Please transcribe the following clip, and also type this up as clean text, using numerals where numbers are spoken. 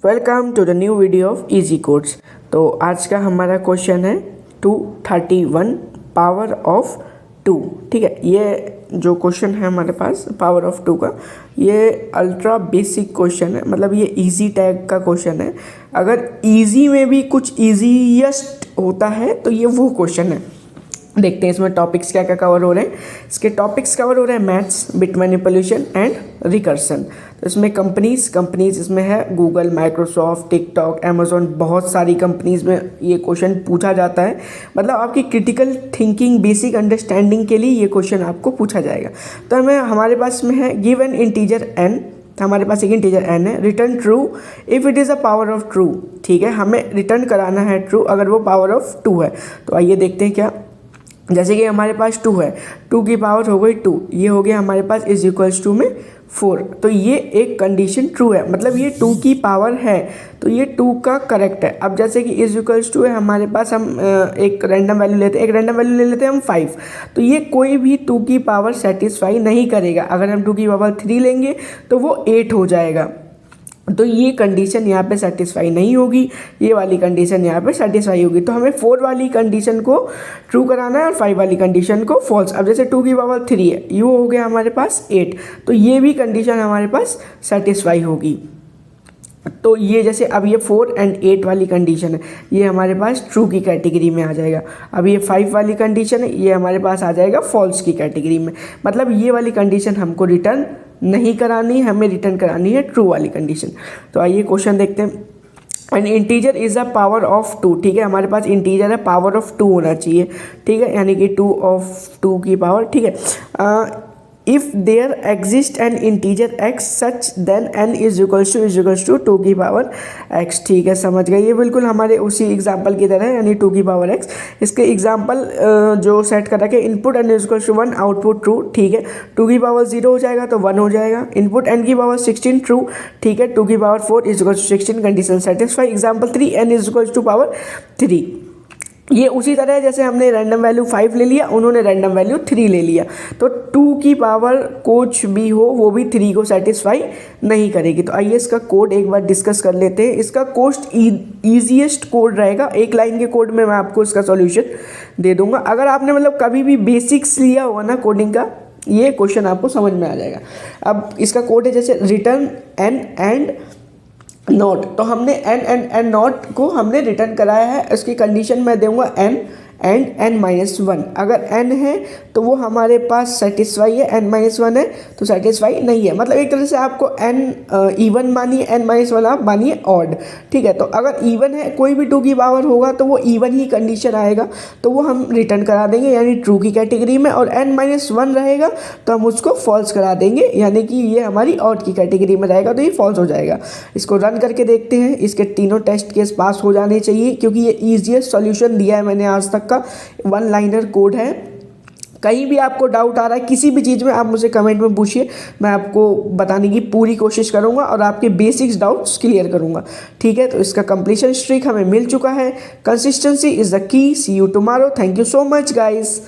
Welcome to the new video of Easy Codes. तो आज का हमारा क्वेश्चन है 231 पावर ऑफ 2। ठीक है, ये जो क्वेश्चन है हमारे पास पावर ऑफ 2 का, ये अल्ट्रा बेसिक क्वेश्चन है, मतलब ये इजी टैग का क्वेश्चन है। अगर इजी में भी कुछ इजीएस्ट होता है तो ये वो क्वेश्चन है। देखते हैं इसमें टॉपिक्स क्या क्या कवर हो रहे हैं। इसके टॉपिक्स कवर हो रहे हैं maths, bit manipulation and recursion. तो इसमें कंपनीज इसमें है गूगल, माइक्रोसॉफ्ट, टिकटॉक, अमेजोन, बहुत सारी कंपनीज में ये क्वेश्चन पूछा जाता है। मतलब आपकी क्रिटिकल थिंकिंग, बेसिक अंडरस्टैंडिंग के लिए ये क्वेश्चन आपको पूछा जाएगा। तो हमारे पास में है गिव एन इंटीजर n। हमारे पास एक इंटीजर n है, return true if it is a power of true. ठीक है, हमें रिटर्न कराना है ट्रू अगर वो पावर ऑफ 2 है। तो आइए देखते हैं क्या। जैसे कि हमारे पास 2 है, 2 की पावर हो गई 2, ये हो गया हमारे पास इज इक्वल्स टू में 4। तो ये एक कंडीशन ट्रू है, मतलब ये 2 की पावर है, तो ये 2 का करेक्ट है। अब जैसे कि इज इक्वल्स टू है हमारे पास, हम एक रैंडम वैल्यू लेते हैं, एक रैंडम वैल्यू ले लेते हैं हम 5। तो ये कोई भी 2 की पावर सेटिस्फाई नहीं करेगा। अगर हम 2 की पावर 3 लेंगे तो वो 8 हो जाएगा। तो ये कंडीशन यहाँ पे सेटिस्फाई नहीं होगी, ये वाली कंडीशन यहाँ पे सेटिस्फाई होगी। तो हमें 4 वाली कंडीशन को ट्रू कराना है और 5 वाली कंडीशन को फॉल्स। अब जैसे 2 की पावर 3 है, ये हो गया हमारे पास 8, तो ये भी कंडीशन हमारे पास सेटिस्फाई होगी। तो ये जैसे अब ये 4 एंड 8 वाली कंडीशन है, ये हमारे पास ट्रू की कैटेगरी में आ जाएगा। अब ये 5 वाली कंडीशन है, ये हमारे पास आ जाएगा फॉल्स की कैटेगरी में। मतलब ये वाली कंडीशन हमको रिटर्न नहीं करानी है, हमें रिटर्न करानी है ट्रू वाली कंडीशन। तो आइए क्वेश्चन देखते हैं। N integer is a power of 2। ठीक है, हमारे पास इंटीजर है, पावर ऑफ 2 होना चाहिए। ठीक है, यानी कि 2 ऑफ 2 की पावर। ठीक है, if there exist an integer x such then n is equals to 2 की पावर x। ठीक है, समझ गए। ये बिल्कुल हमारे उसी एग्जाम्पल की तरह है, यानी 2 की पावर x। इसके एग्जाम्पल जो सेट कर रखे, input n is equals to 1, output true. ठीक है, 2 की पावर 0 हो जाएगा तो 1 हो जाएगा। इनपुट n की पावर 16 ट्रू। ठीक है, 2 की power 4 is equals to 16, condition satisfy. Example 3 n is equals to power 3। ये उसी तरह है जैसे हमने रैंडम वैल्यू 5 ले लिया, उन्होंने रैंडम वैल्यू 3 ले लिया। तो 2 की पावर कुछ भी हो वो भी 3 को सेटिस्फाई नहीं करेगी। तो आइए इसका कोड एक बार डिस्कस कर लेते हैं। इसका ईजीएस्ट कोड रहेगा, एक लाइन के कोड में मैं आपको इसका सॉल्यूशन दे दूंगा। अगर आपने मतलब कभी भी बेसिक्स लिया होगा ना कोडिंग का, ये क्वेश्चन आपको समझ में आ जाएगा। अब इसका कोड है जैसे रिटर्न एन एंड नॉट। तो हमने एन नॉट को हमने रिटर्न कराया है। इसकी कंडीशन मैं दूंगा एन एंड n-1। अगर n है तो वो हमारे पास सेटिस्फाई है, n-1 है तो सेटिस्फाई नहीं है। मतलब एक तरह से आपको n इवन मानिए, n-1 आप मानिए ऑड। ठीक है, तो अगर इवन है, कोई भी 2 की पावर होगा तो वो इवन ही कंडीशन आएगा, तो वो हम रिटर्न करा देंगे यानी ट्रू की कैटेगरी में। और n-1 रहेगा तो हम उसको फॉल्स करा देंगे, यानी कि ये हमारी ऑड की कैटेगरी में रहेगा, तो ये फॉल्स हो जाएगा। इसको रन करके देखते हैं। इसके तीनों टेस्ट केस पास हो जाने चाहिए, क्योंकि ये ईजीएस्ट सॉल्यूशन दिया है मैंने आज तक का, 1 लाइनर कोड है। कहीं भी आपको डाउट आ रहा है किसी भी चीज़ में, आप मुझे कमेंट में पूछिए, मैं आपको बताने की पूरी कोशिश करूंगा और आपके बेसिक्स डाउट्स क्लियर करूंगा। ठीक है, तो इसका कंप्लीशन स्ट्रीक हमें मिल चुका है। Consistency is the key. See you tomorrow. Thank you so much guys.